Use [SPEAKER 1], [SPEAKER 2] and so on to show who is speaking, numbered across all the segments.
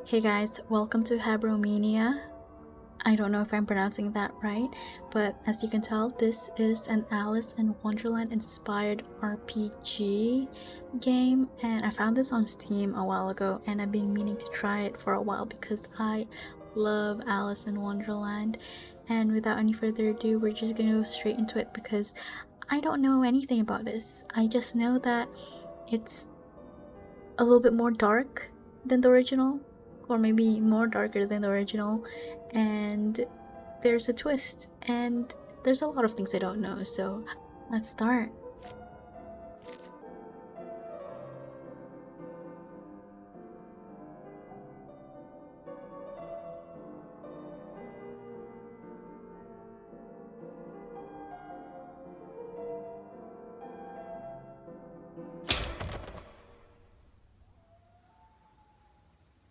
[SPEAKER 1] Hey guys, welcome to Habromania. I don't know if I'm pronouncing that right, but as you can tell, this is an Alice in Wonderland-inspired RPG game, and I found this on Steam a while ago, and I've been meaning to try it for a while because I love Alice in Wonderland. And without any further ado, we're just gonna go straight into it because I don't know anything about this. I just know that it's a little bit more dark than the original, or maybe more darker than the original, and there's a twist, and there's a lot of things I don't know, so let's start.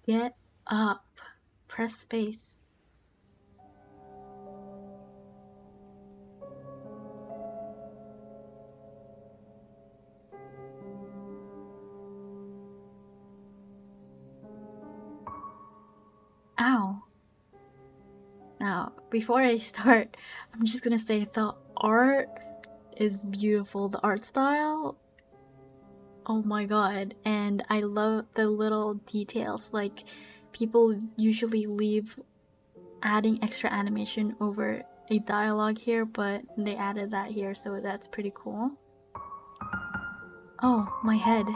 [SPEAKER 1] Get up. Press space. Ow. Now, before I start, I'm just gonna say the art is beautiful. The art style, oh my god. And I love the little details. Like, people usually leave adding extra animation over a dialogue here, but they added that here, so that's pretty cool. Oh, my head.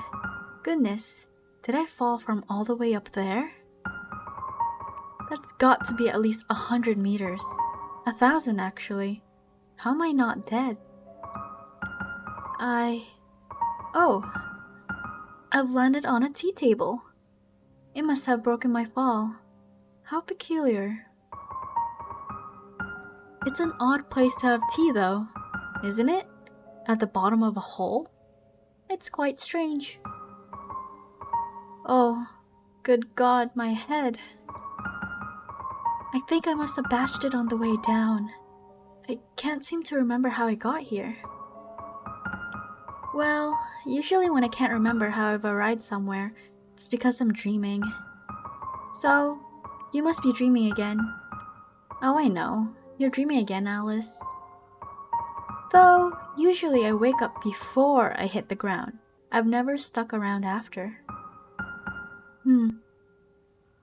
[SPEAKER 1] Goodness, did I fall from all the way up there? That's got to be at least 100 meters. 1,000 actually. How am I not dead? Oh, I've landed on a tea table. It must have broken my fall. How peculiar. It's an odd place to have tea though, isn't it? At the bottom of a hole? It's quite strange. Oh, good God, my head. I think I must have bashed it on the way down. I can't seem to remember how I got here. Well, usually when I can't remember how I've arrived somewhere, it's because I'm dreaming. So, you must be dreaming again. Oh, I know. You're dreaming again, Alice. Though, usually I wake up before I hit the ground. I've never stuck around after.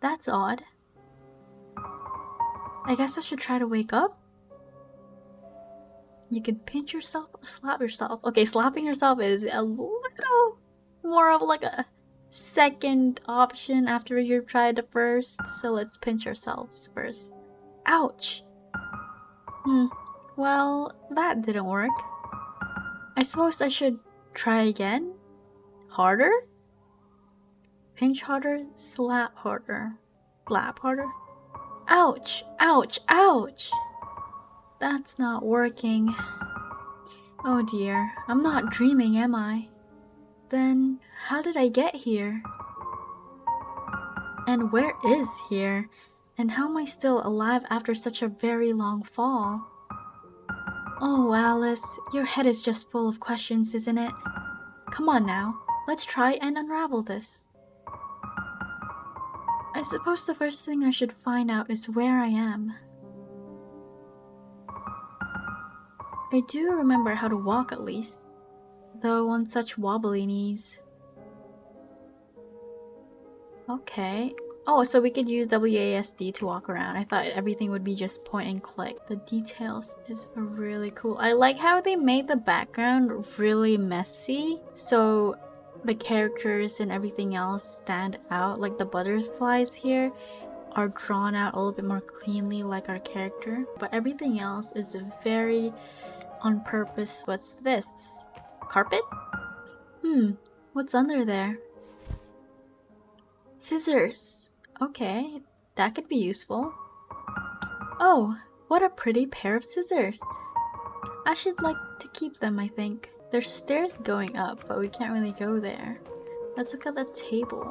[SPEAKER 1] That's odd. I guess I should try to wake up? You can pinch yourself or slap yourself. Okay, slapping yourself is a little more of like a second option after you've tried the first. So let's pinch ourselves first. Ouch! Well, that didn't work. I suppose I should try again? Harder? Pinch harder, slap harder. Slap harder? Ouch! Ouch! Ouch! That's not working. Oh dear, I'm not dreaming, am I? Then, how did I get here? And where is here? And how am I still alive after such a very long fall? Oh, Alice, your head is just full of questions, isn't it? Come on now, let's try and unravel this. I suppose the first thing I should find out is where I am. I do remember how to walk at least, though on such wobbly knees. Okay. Oh, so we could use WASD to walk around. I thought everything would be just point and click. The details is really cool. I like how they made the background really messy, so the characters and everything else stand out. Like the butterflies here are drawn out a little bit more cleanly like our character, but everything else is very on purpose. What's this? Carpet? What's under there? Scissors. Okay, that could be useful. Oh, what a pretty pair of scissors. I should like to keep them, I think. There's stairs going up, but we can't really go there. Let's look at the table.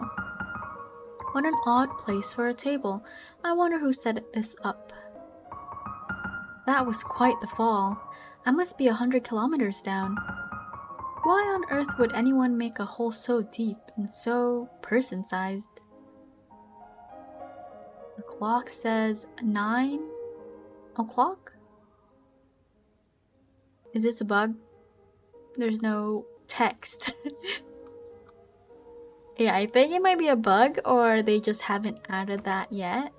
[SPEAKER 1] What an odd place for a table. I wonder who set this up. That was quite the fall. I must be 100 kilometers down. Why on earth would anyone make a hole so deep and so person-sized? clock says 9 o'clock? Is this a bug? There's no text. Yeah, I think it might be a bug or they just haven't added that yet.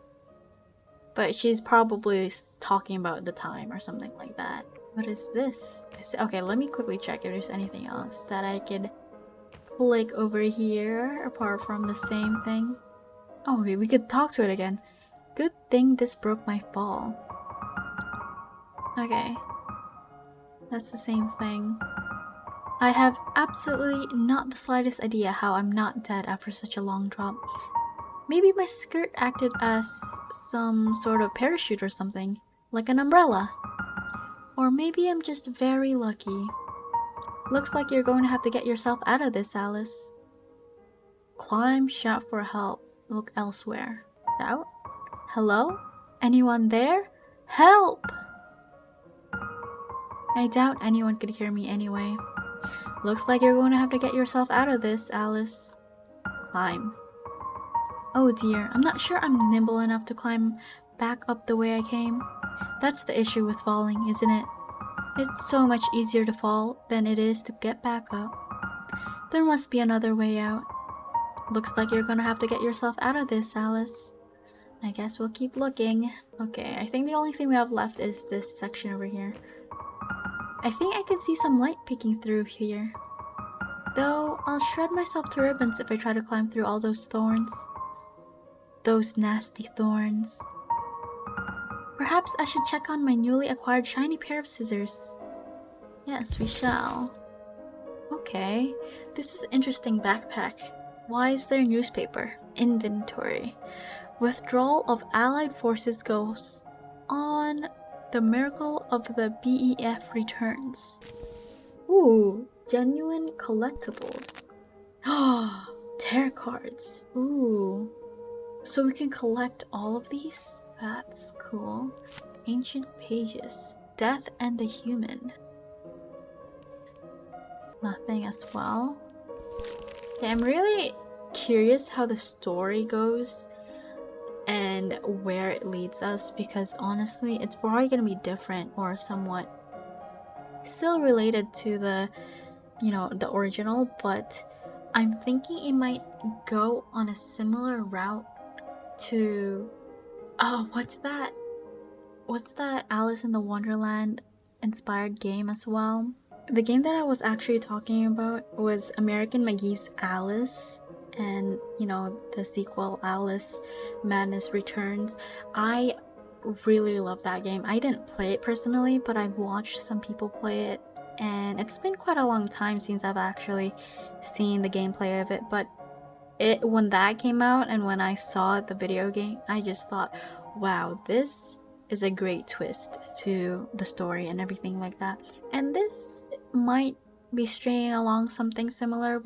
[SPEAKER 1] But she's probably talking about the time or something like that. What is this? Okay, let me quickly check if there's anything else that I could click over here apart from the same thing. Oh, okay, we could talk to it again. Good thing this broke my fall. Okay. That's the same thing. I have absolutely not the slightest idea how I'm not dead after such a long drop. Maybe my skirt acted as some sort of parachute or something, like an umbrella. Or maybe I'm just very lucky. Looks like you're going to have to get yourself out of this, Alice. Climb, shout for help, look elsewhere. Shout? Hello? Anyone there? Help! I doubt anyone could hear me anyway. Looks like you're going to have to get yourself out of this, Alice. Climb. Oh dear, I'm not sure I'm nimble enough to climb back up the way I came. That's the issue with falling, isn't it? It's so much easier to fall than it is to get back up. There must be another way out. Looks like you're gonna have to get yourself out of this, Alice. I guess we'll keep looking. Okay, I think the only thing we have left is this section over here. I think I can see some light peeking through here. Though, I'll shred myself to ribbons if I try to climb through all those thorns. Those nasty thorns. Perhaps I should check on my newly acquired shiny pair of scissors. Yes, we shall. Okay, this is an interesting backpack. Why is there newspaper? Inventory. Withdrawal of Allied forces goes on. The miracle of the BEF returns. Ooh, genuine collectibles. Ah, tarot cards. Ooh. So we can collect all of these? That's cool. Ancient pages. Death and the human. Nothing as well. Okay, I'm really curious how the story goes and where it leads us, because honestly it's probably gonna be different or somewhat still related to the, you know, the original, but I'm thinking it might go on a similar route to what's that Alice in the Wonderland inspired game as well. The game that I was actually talking about was American McGee's Alice, and you know, the sequel Alice Madness Returns. I really love that game. I didn't play it personally, but I've watched some people play it, and it's been quite a long time since I've actually seen the gameplay of it. But when that came out and when I saw the video game, I just thought, wow, this is a great twist to the story and everything like that. And this might be straying along something similar.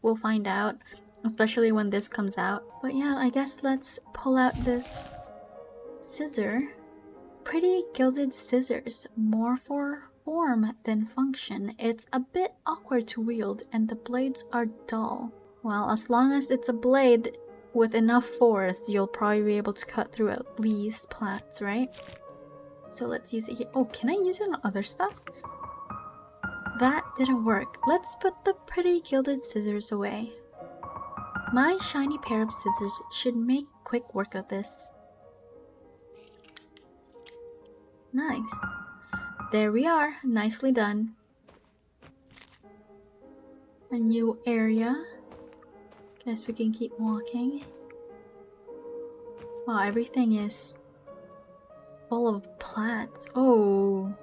[SPEAKER 1] We'll find out, especially when this comes out. But yeah, I guess let's pull out this scissor. Pretty gilded scissors, more for form than function. It's a bit awkward to wield and the blades are dull. Well, as long as it's a blade with enough force, you'll probably be able to cut through at least plants, right? So let's use it here. Oh, can I use it on other stuff? That didn't work. Let's put the pretty gilded scissors away. My shiny pair of scissors should make quick work of this. Nice. There we are. Nicely done. A new area. Guess we can keep walking. Wow, everything is full of plants. Oh.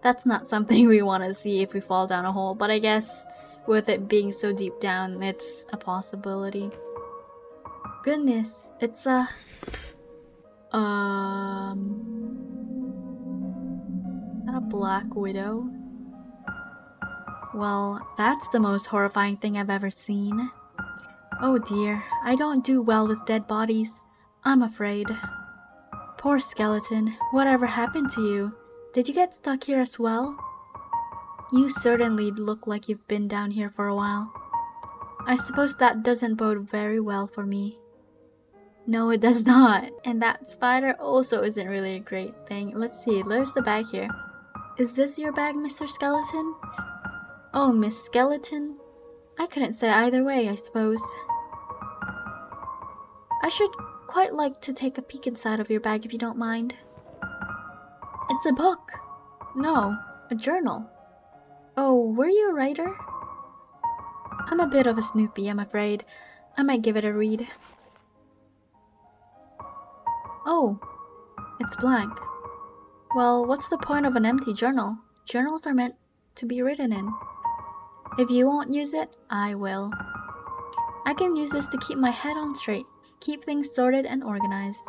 [SPEAKER 1] That's not something we want to see if we fall down a hole, but I guess with it being so deep down, it's a possibility. Goodness, it's a... Not a black widow? Well, that's the most horrifying thing I've ever seen. Oh dear, I don't do well with dead bodies. I'm afraid. Poor skeleton, whatever happened to you? Did you get stuck here as well? You certainly look like you've been down here for a while. I suppose that doesn't bode very well for me. No, it does not. And that spider also isn't really a great thing. Let's see, there's the bag here. Is this your bag, Mr. Skeleton? Oh, Miss Skeleton? I couldn't say either way, I suppose. I should quite like to take a peek inside of your bag if you don't mind. It's a book. No, a journal. Oh, were you a writer? I'm a bit of a Snoopy, I'm afraid. I might give it a read. Oh, it's blank. Well, what's the point of an empty journal? Journals are meant to be written in. If you won't use it, I will. I can use this to keep my head on straight, keep things sorted and organized.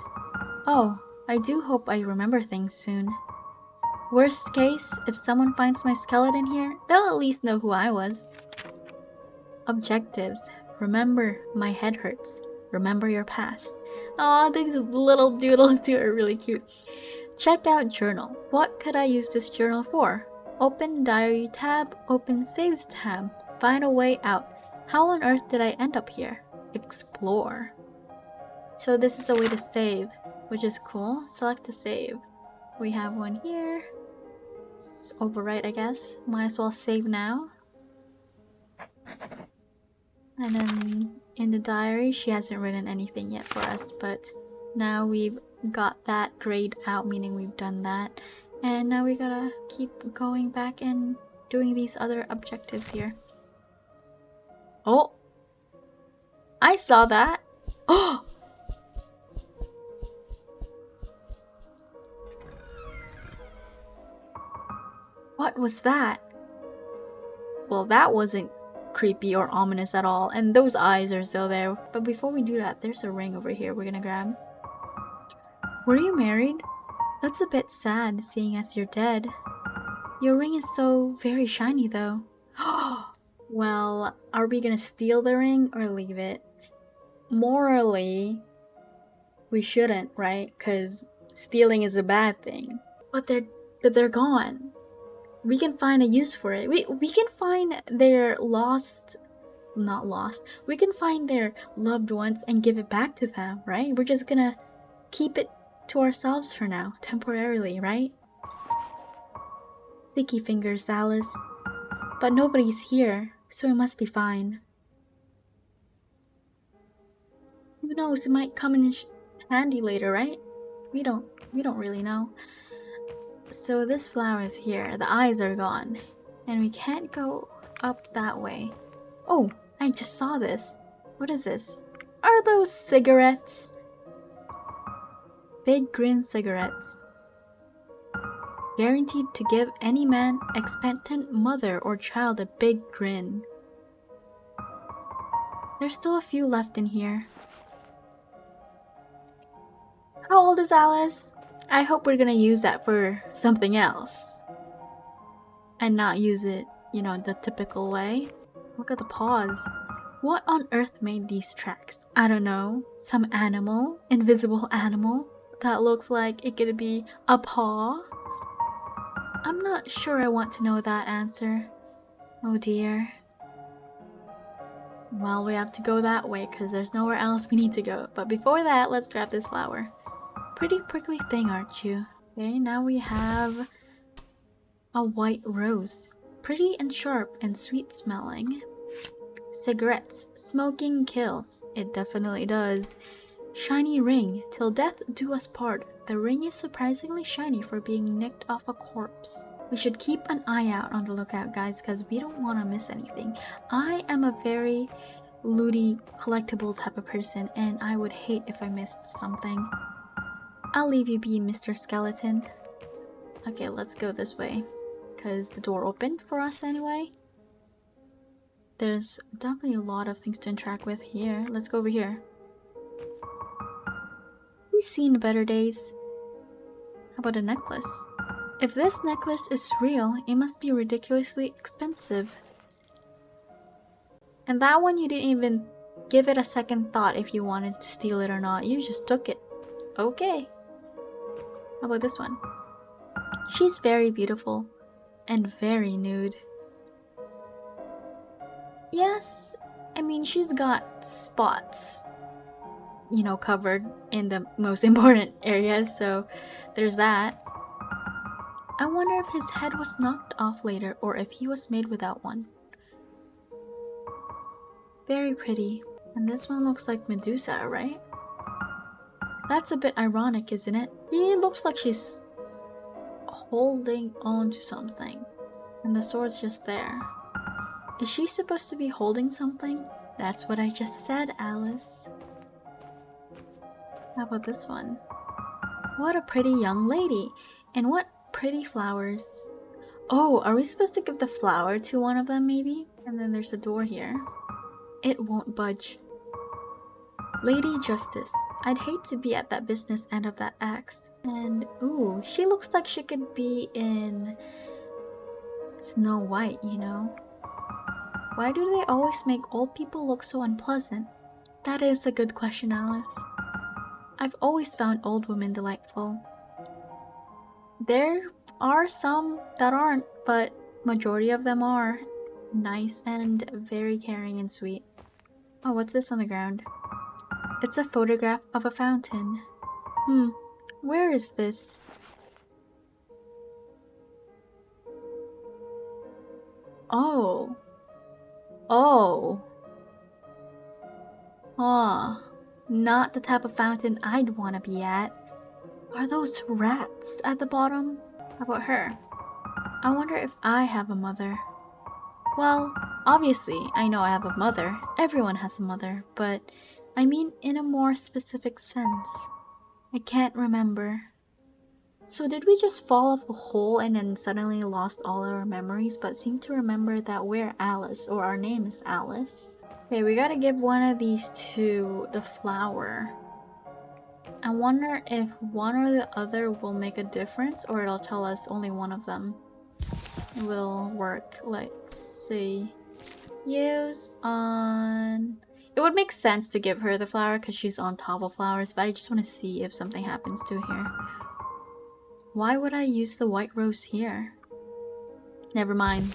[SPEAKER 1] Oh, I do hope I remember things soon. Worst case, if someone finds my skeleton here, they'll at least know who I was. Objectives. Remember, my head hurts. Remember your past. Aw, these little doodles too are really cute. Check out journal. What could I use this journal for? Open diary tab, open saves tab. Find a way out. How on earth did I end up here? Explore. So this is a way to save, which is cool. Select to save. We have one here. It's overwrite, I guess. Might as well save now. And then in the diary, she hasn't written anything yet for us, but now we've got that grayed out, meaning we've done that. And now we gotta keep going back and doing these other objectives here. Oh! I saw that! Oh! What was that? Well, that wasn't creepy or ominous at all, and those eyes are still there. But before we do that, there's a ring over here we're gonna grab. Were you married? That's a bit sad, seeing as you're dead. Your ring is so very shiny though. Well, are we gonna steal the ring or leave it? Morally, we shouldn't, right? Because stealing is a bad thing. But they're gone. We can find a use for it. We can find their we can find their loved ones and give it back to them, right? We're just gonna keep it to ourselves for now, temporarily, right? Sticky fingers, Alice. But nobody's here, so it must be fine. Who knows, it might come in handy later, right? We don't really know. So this flower is here, the eyes are gone, and we can't go up that way. Oh, I just saw this. What is this? Are those cigarettes? Big grin cigarettes. Guaranteed to give any man, expectant mother or child a big grin. There's still a few left in here. How old is Alice? I hope we're gonna use that for something else. And not use it, you know, the typical way. Look at the paws. What on earth made these tracks? I don't know. Some animal? Invisible animal? That looks like it could be a paw? I'm not sure I want to know that answer. Oh dear. Well, we have to go that way because there's nowhere else we need to go. But before that, let's grab this flower. Pretty prickly thing, aren't you? Okay, now we have a white rose. Pretty and sharp and sweet smelling. Cigarettes. Smoking kills. It definitely does. Shiny ring. Till death do us part. The ring is surprisingly shiny for being nicked off a corpse. We should keep an eye out on the lookout, guys, because we don't want to miss anything. I am a very looty, collectible type of person, and I would hate if I missed something. I'll leave you be, Mr. Skeleton. Okay, let's go this way, because the door opened for us anyway. There's definitely a lot of things to interact with here. Let's go over here. We've seen better days. How about a necklace? If this necklace is real, it must be ridiculously expensive. And that one you didn't even give it a second thought if you wanted to steal it or not. You just took it. Okay. How about this one? She's very beautiful and very nude. Yes, I mean she's got spots. you know, covered in the most important areas, so there's that. I wonder if his head was knocked off later or if he was made without one. Very pretty. And this one looks like Medusa, right? That's a bit ironic, isn't it? She looks like she's holding on to something. And the sword's just there. Is she supposed to be holding something? That's what I just said, Alice. How about this one? What a pretty young lady. And what pretty flowers. Oh, are we supposed to give the flower to one of them maybe? And then there's a door here. It won't budge. Lady Justice, I'd hate to be at that business end of that axe. And ooh, she looks like she could be in Snow White, you know? Why do they always make old people look so unpleasant? That is a good question, Alice. I've always found old women delightful. There are some that aren't, but majority of them are nice and very caring and sweet. Oh, what's this on the ground? It's a photograph of a fountain. Where is this? Oh. Oh. Aw. Not the type of fountain I'd want to be at. Are those rats at the bottom? How about her? I wonder if I have a mother. Well, obviously, I know I have a mother. Everyone has a mother, but I mean in a more specific sense. I can't remember. So did we just fall off a hole and then suddenly lost all our memories, but seem to remember that we're Alice, or our name is Alice? Okay, we gotta give one of these to the flower. I wonder if one or the other will make a difference, or it'll tell us only one of them will work. Let's see. Use on... It would make sense to give her the flower because she's on top of flowers, but I just want to see if something happens to her. Why would I use the white rose here? Never mind.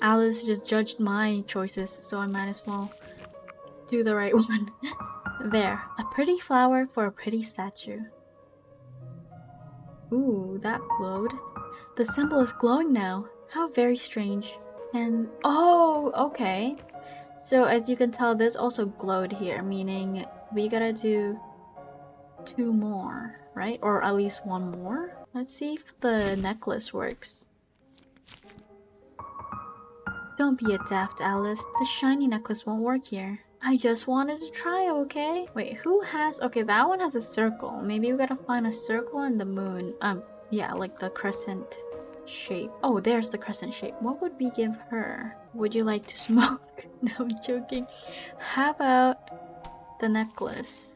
[SPEAKER 1] Alice just judged my choices, so I might as well do the right one. There, a pretty flower for a pretty statue. Ooh, that glowed. The symbol is glowing now. How very strange. And oh, okay. So as you can tell, this also glowed here, meaning we gotta do 2 more, right? Or at least 1 more. Let's see if the necklace works. Don't be a daft, Alice. The shiny necklace won't work here. I just wanted to try, okay? Wait, who has... Okay, that one has a circle. Maybe we gotta find a circle and the moon. Yeah, like the crescent shape. Oh, there's the crescent shape. What would we give her? Would you like to smoke? No, I'm joking. How about the necklace?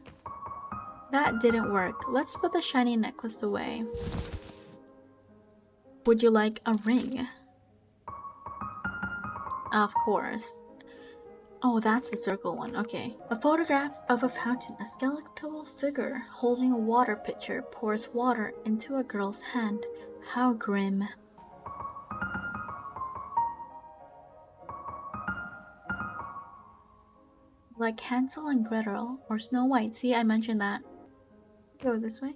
[SPEAKER 1] That didn't work. Let's put the shiny necklace away. Would you like a ring? Of course. Oh, that's the circle one. Okay. A photograph of a fountain. A skeletal figure holding a water pitcher pours water into a girl's hand. How grim. Like Hansel and Gretel or Snow White. See, I mentioned that. Go this way.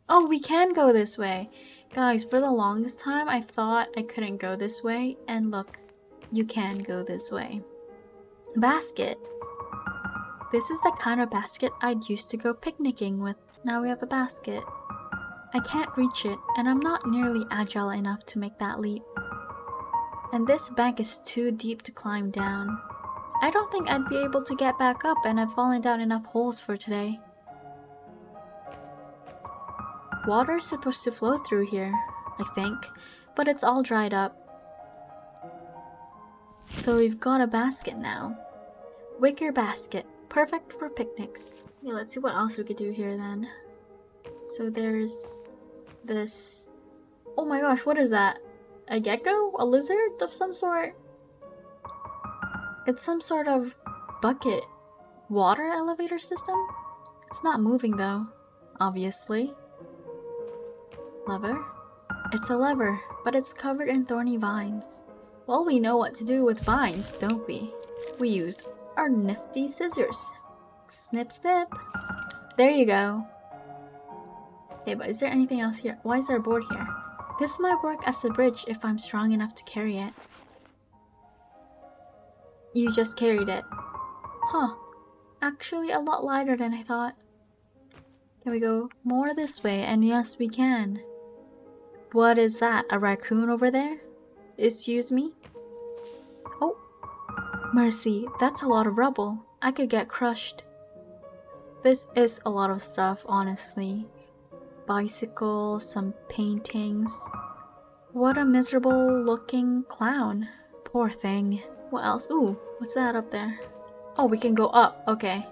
[SPEAKER 1] Oh, we can go this way. Guys, for the longest time, I thought I couldn't go this way. And look, you can go this way. Basket. This is the kind of basket I'd used to go picnicking with. Now we have a basket. I can't reach it, and I'm not nearly agile enough to make that leap. And this bank is too deep to climb down. I don't think I'd be able to get back up, and I've fallen down enough holes for today. Water is supposed to flow through here, I think, but it's all dried up. So we've got a basket now. Wicker basket, perfect for picnics. Yeah, let's see what else we could do here then. So there's this... Oh my gosh, what is that? A gecko? A lizard of some sort? It's some sort of bucket water elevator system? It's not moving though, obviously. Lever? It's a lever, but it's covered in thorny vines. Well, we know what to do with vines, don't we? We use our nifty scissors. Snip, snip. There you go. Okay, but is there anything else here? Why is there a board here? This might work as a bridge if I'm strong enough to carry it. You just carried it. Huh. Actually, a lot lighter than I thought. Can we go more this way? And yes, we can. What is that? A raccoon over there? Excuse me? Oh. Mercy, that's a lot of rubble. I could get crushed. This is a lot of stuff, honestly. Bicycle, some paintings. What a miserable looking clown. Poor thing. What else? Ooh, what's that up there? Oh, we can go up. Okay.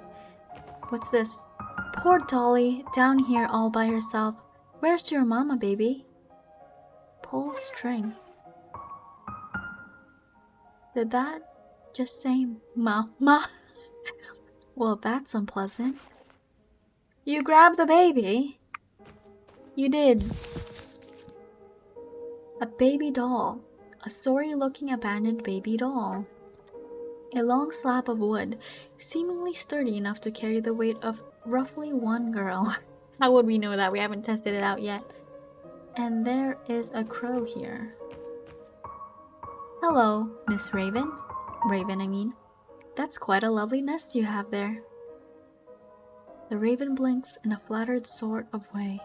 [SPEAKER 1] What's this? Poor Dolly, down here all by herself. Where's your mama, baby? Pull string. Did that just say mama? Well, that's unpleasant. You grabbed the baby? You did. A baby doll. A sorry-looking abandoned baby doll. A long slab of wood, seemingly sturdy enough to carry the weight of roughly one girl. How would we know that? We haven't tested it out yet. And there is a crow here. Hello, Miss Raven. Raven, I mean. That's quite a lovely nest you have there. The raven blinks in a flattered sort of way.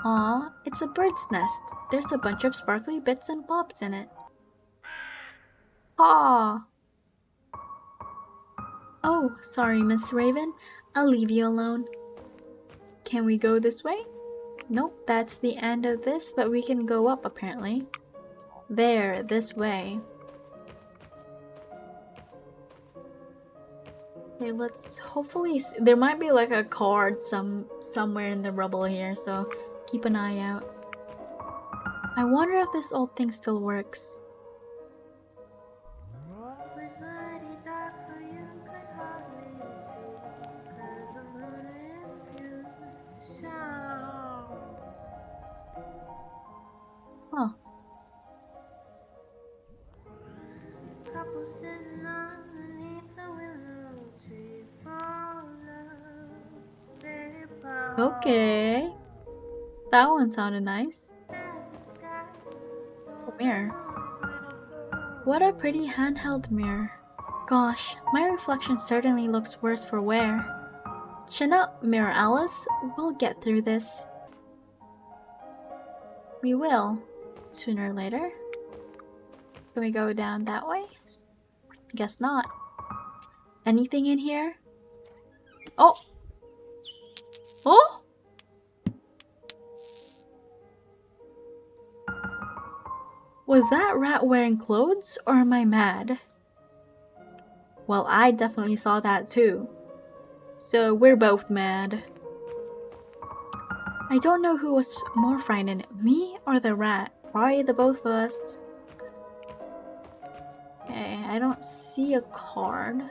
[SPEAKER 1] Aw, it's a bird's nest. There's a bunch of sparkly bits and bobs in it. Aw. Oh, sorry, Miss Raven. I'll leave you alone. Can we go this way? Nope, that's the end of this, but we can go up apparently. There, this way. Okay, let's hopefully there might be like a card somewhere in the rubble here, so keep an eye out. I wonder if this old thing still works. Huh. Okay. That one sounded nice. A mirror. What a pretty handheld mirror. Gosh, my reflection certainly looks worse for wear. Chin up, Mirror Alice. We'll get through this. We will. Sooner or later. Can we go down that way? Guess not. Anything in here? Oh! Oh! Was that rat wearing clothes, or am I mad? Well, I definitely saw that too. So we're both mad. I don't know who was more frightened, me or the rat. Probably the both of us. Okay, I don't see a card.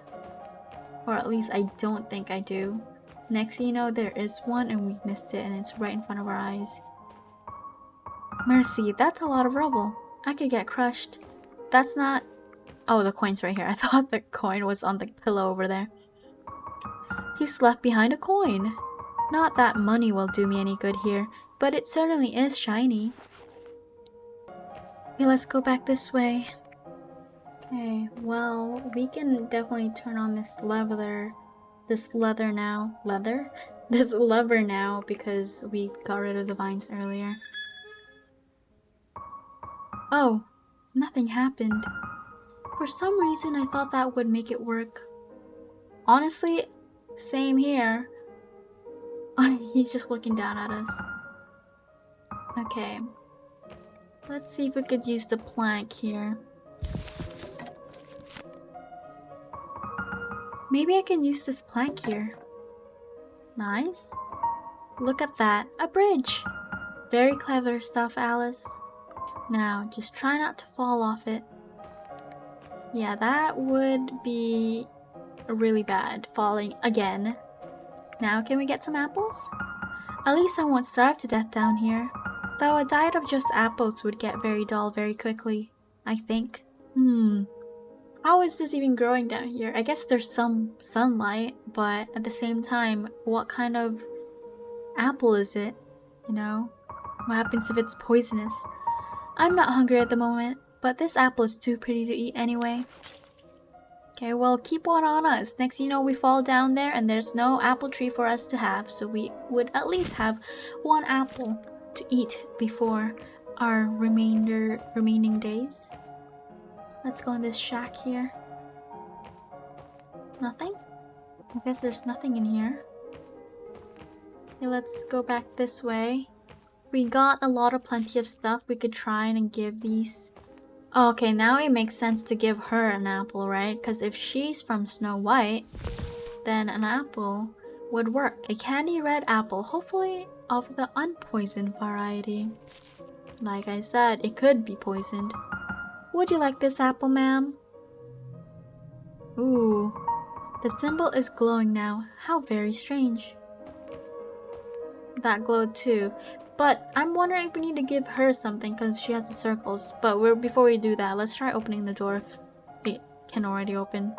[SPEAKER 1] Or at least I don't think I do. Next thing you know, there is one and we missed it and it's right in front of our eyes. Mercy, that's a lot of rubble. I could get crushed. That's not... Oh, the coin's right here. I thought the coin was on the pillow over there. He's left behind a coin. Not that money will do me any good here, but it certainly is shiny. Okay, let's go back this way. Okay, well, we can definitely turn on this lever now because we got rid of the vines earlier. Oh, nothing happened. For some reason, I thought that would make it work. Honestly, same here. He's just looking down at us. Okay. Let's see if we could use the plank here. Maybe I can use this plank here. Nice. Look at that. A bridge. Very clever stuff, Alice. Now, just try not to fall off it. Yeah, that would be really bad. Falling again. Now, can we get some apples? At least I won't starve to death down here. Though a diet of just apples would get very dull very quickly, I think. I How is this even growing down here? I guess there's some sunlight, but at the same time, what kind of apple is it? You know? What happens if it's poisonous? I'm not hungry at the moment, but this apple is too pretty to eat anyway. Okay, well, keep one on us. Next you know, we fall down there and there's no apple tree for us to have, so we would at least have one apple to eat before our remaining days. Let's go in this shack here. Nothing? I guess there's nothing in here. Okay, let's go back this way. We got plenty of stuff we could try and give these. Okay, now it makes sense to give her an apple, right? Because if she's from Snow White, then an apple would work. A candy red apple, hopefully of the unpoisoned variety. Like I said, it could be poisoned. Would you like this apple, ma'am? Ooh, the symbol is glowing now. How very strange. That glowed too. But I'm wondering if we need to give her something because she has the circles. But before we do that, let's try opening the door if it can already open.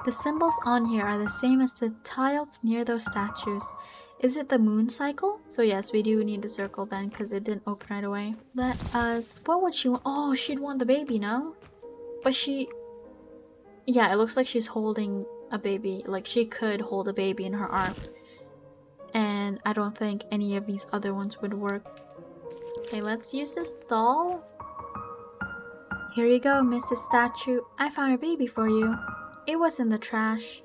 [SPEAKER 1] The symbols on here are the same as the tiles near those statues. Is it the moon cycle? So yes, we do need the circle then because it didn't open right away. Let us... What would she want? Oh, she'd want the baby, no? But she... Yeah, it looks like she's holding a baby. Like she could hold a baby in her arm. And I don't think any of these other ones would work. Okay, let's use this doll. Here you go, Mrs. Statue. I found a baby for you. It was in the trash.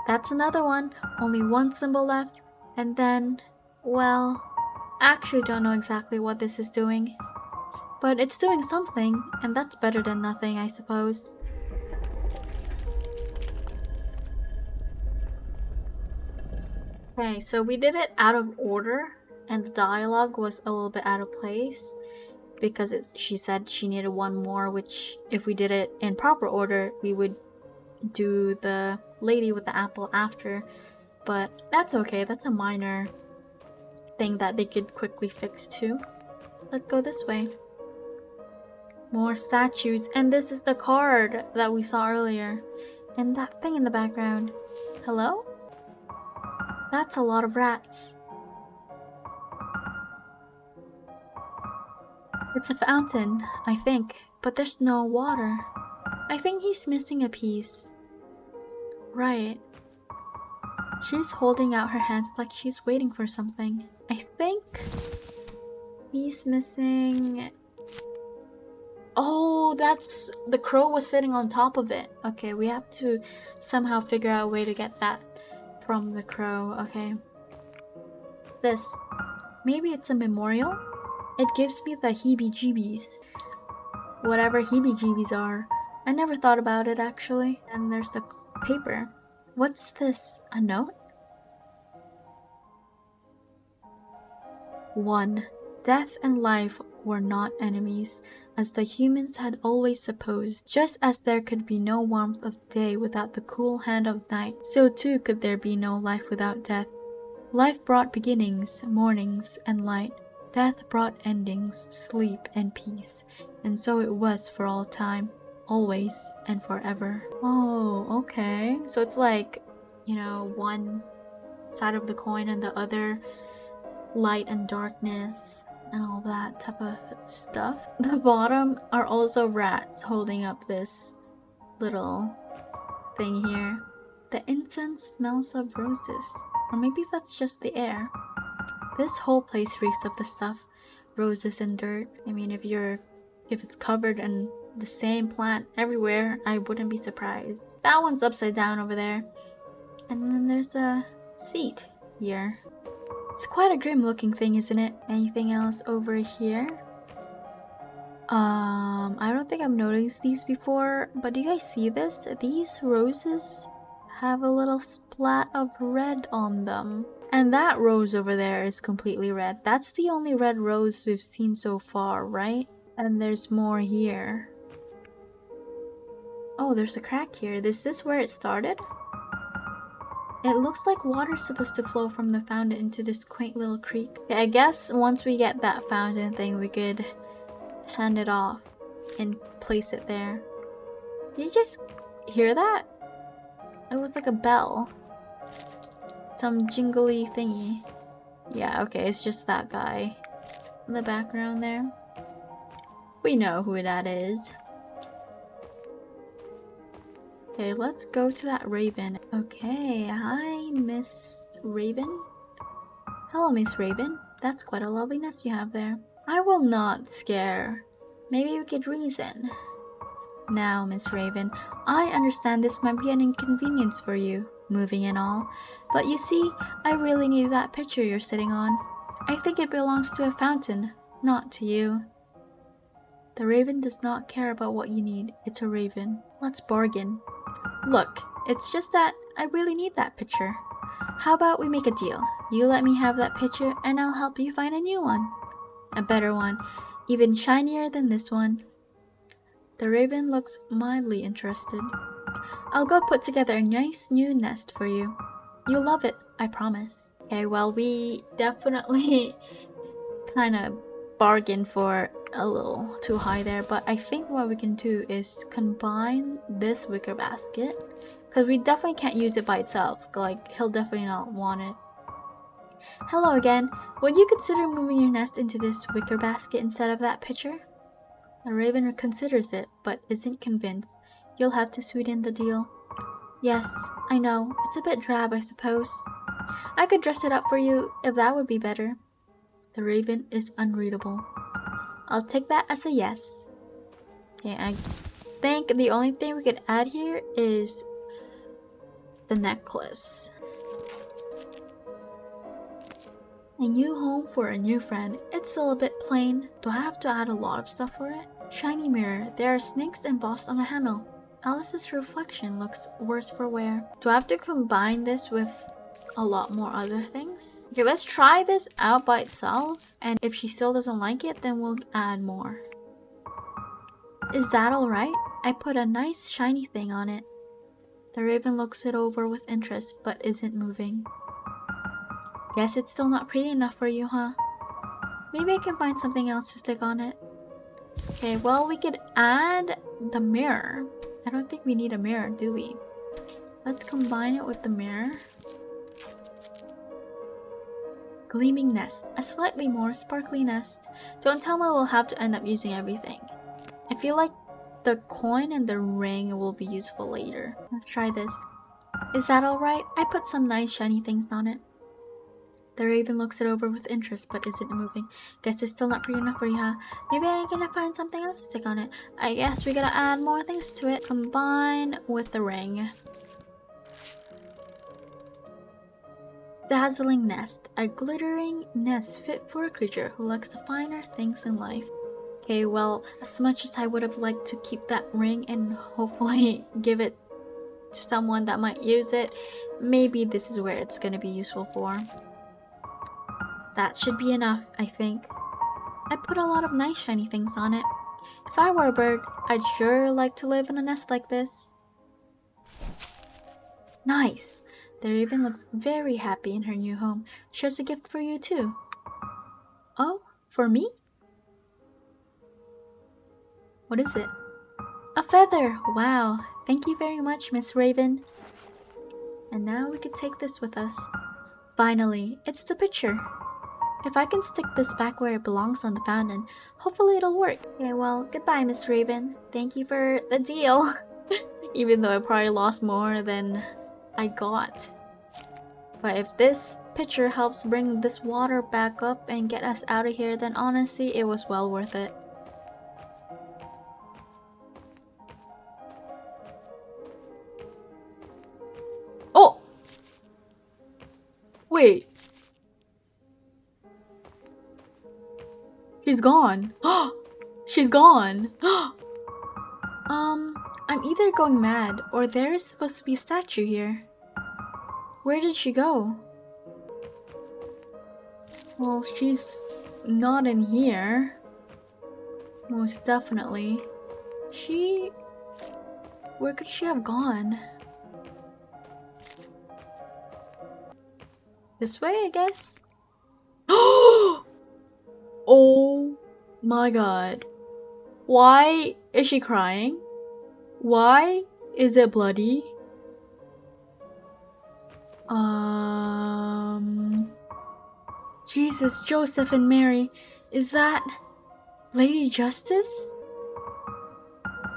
[SPEAKER 1] That's another one. Only one symbol left. And then, well, I actually don't know exactly what this is doing. But it's doing something, and that's better than nothing, I suppose. Okay, so we did it out of order, and the dialogue was a little bit out of place because she said she needed one more, which if we did it in proper order, we would do the lady with the apple after. But that's okay, that's a minor thing that they could quickly fix too. Let's go this way. More statues, and this is the card that we saw earlier. And that thing in the background. Hello? That's a lot of rats. It's a fountain, I think, but there's no water. I think he's missing a piece. Right. She's holding out her hands like she's waiting for something. I think he's missing... Oh, that's... The crow was sitting on top of it. Okay, we have to somehow figure out a way to get that from the crow. Okay. What's this? Maybe it's a memorial? It gives me the heebie-jeebies. Whatever heebie-jeebies are. I never thought about it actually. And there's the paper. What's this? A note? 1. Death and life were not enemies, as the humans had always supposed. Just as there could be no warmth of day without the cool hand of night, so too could there be no life without death. Life brought beginnings, mornings, and light. Death brought endings, sleep, and peace. And so it was for all time, always and forever. Oh, okay. So it's like, you know, one side of the coin and the other, light and darkness and all that type of stuff. The bottom are also rats holding up this little thing here. The incense smells of roses. Or maybe that's just the air. This whole place reeks of the stuff. Roses and dirt. I mean, if it's covered in the same plant everywhere, I wouldn't be surprised. That one's upside down over there. And then there's a seat here. It's quite a grim looking thing, isn't it? Anything else over here? I don't think I've noticed these before, but do you guys see this? These roses have a little splat of red on them. And that rose over there is completely red. That's the only red rose we've seen so far, right? And there's more here. Oh, there's a crack here. Is this where it started? It looks like water's supposed to flow from the fountain into this quaint little creek. Okay, I guess once we get that fountain thing, we could hand it off. and place it there. Did you just hear that? It was like a bell. Some jingly thingy. Yeah, okay, it's just that guy in the background there. We know who that is. Okay, let's go to that Raven. Okay, hi, Miss Raven. Hello, Miss Raven. That's quite a lovely nest you have there. I will not scare. Maybe we could reason. Now, Miss Raven, I understand this might be an inconvenience for you, moving and all. But you see, I really need that picture you're sitting on. I think it belongs to a fountain, not to you. The Raven does not care about what you need. It's a Raven. Let's bargain. Look, it's just that I really need that picture. How about we make a deal? You let me have that picture and I'll help you find a new one. A better one, even shinier than this one. The Raven looks mildly interested. I'll go put together a nice new nest for you. You'll love it, I promise. Okay, well, we definitely kind of bargained for a little too high there, but I think what we can do is combine this wicker basket, because we definitely can't use it by itself. Like, he'll definitely not want it. Hello again. Would you consider moving your nest into this wicker basket instead of that picture? The Raven considers it, but isn't convinced. You'll have to sweeten the deal. Yes, I know. It's a bit drab, I suppose. I could dress it up for you if that would be better. The Raven is unreadable. I'll take that as a yes. Okay, I think the only thing we could add here is the necklace. A new home for a new friend. It's still a bit plain. Do I have to add a lot of stuff for it? Shiny mirror. There are snakes embossed on a handle. Alice's reflection looks worse for wear. Do I have to combine this with a lot more other things? Okay, let's try this out by itself. And if she still doesn't like it, then we'll add more. Is that alright? I put a nice shiny thing on it. The Raven looks it over with interest, but isn't moving. Guess it's still not pretty enough for you, huh? Maybe I can find something else to stick on it. Okay, well, we could add the mirror. I don't think we need a mirror, do we? Let's combine it with the mirror. Gleaming nest. A slightly more sparkly nest. Don't tell me we'll have to end up using everything. I feel like the coin and the ring will be useful later. Let's try this. Is that alright? I put some nice shiny things on it. The Raven looks it over with interest, but isn't moving. Guess it's still not pretty enough for you, huh? Maybe I can find something else to stick on it. I guess we gotta add more things to it. Combine with the ring. Dazzling nest. A glittering nest fit for a creature who likes the finer things in life. Okay, well, as much as I would have liked to keep that ring and hopefully give it to someone that might use it, maybe this is where it's gonna be useful for. That should be enough, I think. I put a lot of nice shiny things on it. If I were a bird, I'd sure like to live in a nest like this. Nice! The Raven looks very happy in her new home. She has a gift for you too. Oh, for me? What is it? A feather! Wow! Thank you very much, Miss Raven. And now we could take this with us. Finally, it's the picture. If I can stick this back where it belongs on the fountain, hopefully it'll work. Okay, well, goodbye, Miss Raven. Thank you for the deal. Even though I probably lost more than I got. But if this picture helps bring this water back up and get us out of here, then honestly, it was well worth it. Oh! Wait. She's gone. She's gone. I'm either going mad or there is supposed to be a statue here. Where did she go? Well, she's not in here. Most definitely. Where could she have gone? This way, I guess? Oh my god. Why is she crying? Why is it bloody? Jesus, Joseph and Mary. Is that Lady Justice?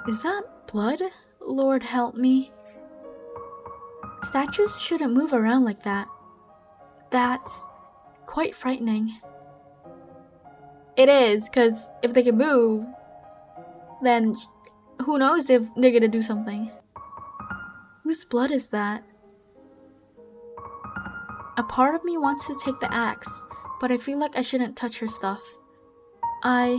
[SPEAKER 1] Is that blood? Lord help me. Statues shouldn't move around like that. That's quite frightening. It is, because if they can move, then who knows if they're gonna do something. Whose blood is that? A part of me wants to take the axe, but I feel like I shouldn't touch her stuff. I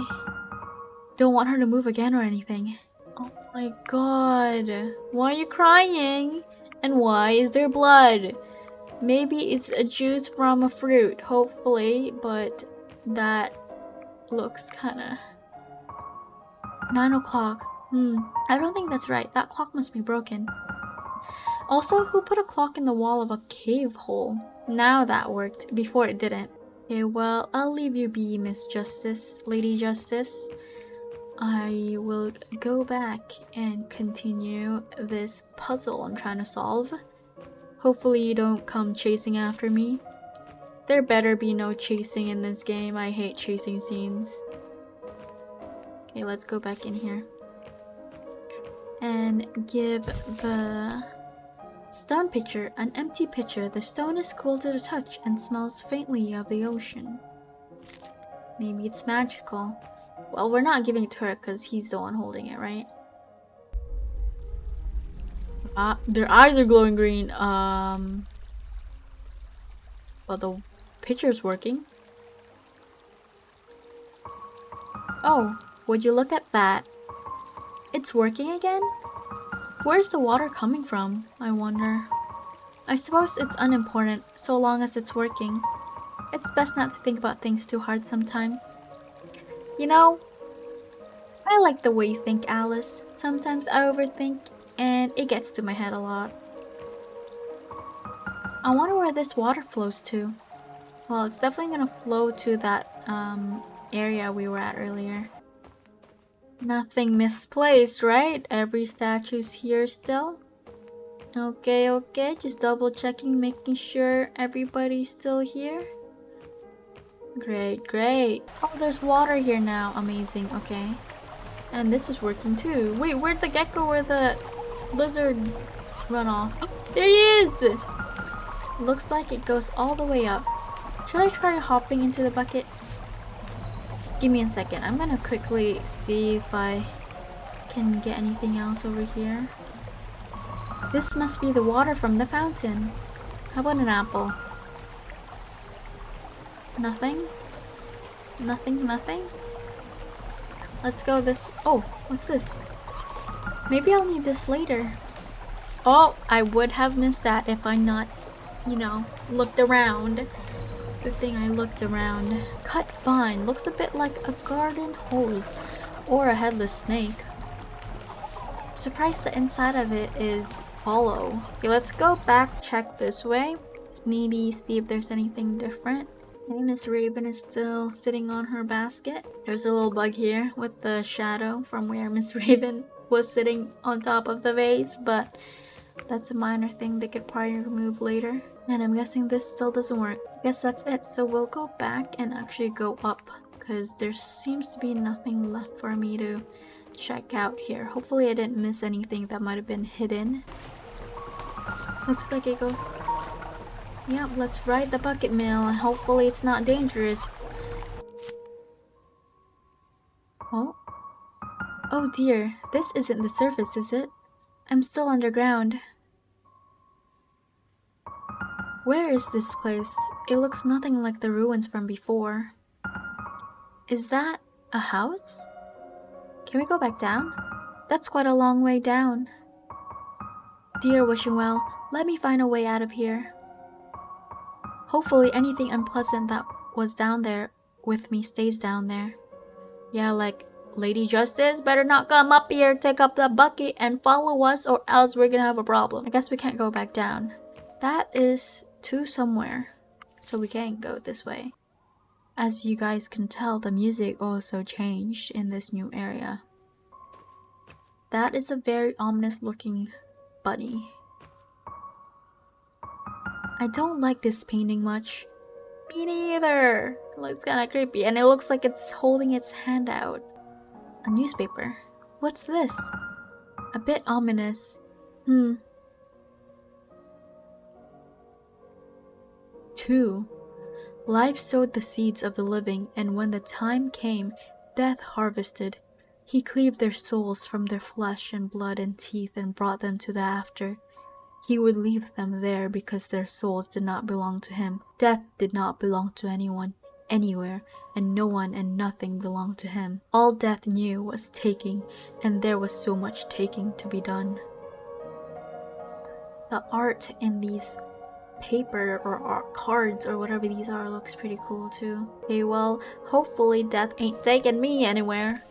[SPEAKER 1] don't want her to move again or anything. Oh my god. Why are you crying? And why is there blood? Maybe it's a juice from a fruit, hopefully, but that looks kinda... 9 o'clock. I don't think that's right. That clock must be broken. Also, who put a clock in the wall of a cave hole? Now that worked. Before it didn't. Okay, well, I'll leave you be, Miss Justice, Lady Justice. I will go back and continue this puzzle I'm trying to solve. Hopefully you don't come chasing after me. There better be no chasing in this game. I hate chasing scenes. Okay, let's go back in here. And give the stone pitcher an empty pitcher. The stone is cool to the touch and smells faintly of the ocean. Maybe it's magical. Well, we're not giving it to her because he's the one holding it, right? Their eyes are glowing green. Well, the pitcher's working. Oh, would you look at that? It's working again? Where's the water coming from, I wonder? I suppose it's unimportant, so long as it's working. It's best not to think about things too hard sometimes. You know, I like the way you think, Alice. Sometimes I overthink, and it gets to my head a lot. I wonder where this water flows to. Well, it's definitely gonna flow to that area we were at earlier. Nothing misplaced, right? Every statue's here still. Okay, just double checking, making sure everybody's still here. Great. Oh, there's water here now. Amazing, okay. And this is working too. Wait, where'd the gecko or the lizard run off? Oh, there he is! Looks like it goes all the way up. Should I try hopping into the bucket? Give me a second. I'm gonna quickly see if I can get anything else over here. This must be the water from the fountain. How about an apple? Nothing? Nothing? Let's go this... Oh, what's this? Maybe I'll need this later. Oh, I would have missed that if I not, you know, looked around. Good thing I looked around. Cut vine. Looks a bit like a garden hose or a headless snake. I'm surprised the inside of it is hollow. Okay, let's go back, check this way. Let's maybe see if there's anything different. Okay, Miss Raven is still sitting on her basket. There's a little bug here with the shadow from where Miss Raven was sitting on top of the vase, but that's a minor thing they could probably remove later. And I'm guessing this still doesn't work. Guess that's it. So we'll go back and actually go up because there seems to be nothing left for me to check out here. Hopefully I didn't miss anything that might have been hidden. Looks like it goes... Yep, let's ride the bucket mill and hopefully it's not dangerous. Oh? Oh dear, this isn't the surface, is it? I'm still underground. Where is this place? It looks nothing like the ruins from before. Is that a house? Can we go back down? That's quite a long way down. Dear Wishing Well, let me find a way out of here. Hopefully anything unpleasant that was down there with me stays down there. Yeah, like Lady Justice better not come up here, take up the bucket and follow us or else we're gonna have a problem. I guess we can't go back down. That is to somewhere, so we can't go this way. As you guys can tell, the music also changed in this new area. That is a very ominous looking bunny. I don't like this painting much. Me neither. It looks kinda creepy, and it looks like it's holding its hand out. A newspaper. What's this? A bit ominous. 2. Life sowed the seeds of the living, and when the time came, death harvested. He cleaved their souls from their flesh and blood and teeth and brought them to the after. He would leave them there because their souls did not belong to him. Death did not belong to anyone, anywhere, and no one and nothing belonged to him. All death knew was taking, and there was so much taking to be done. The art in these paper or art cards or whatever these are looks pretty cool too. Okay, well, hopefully death ain't taking me anywhere.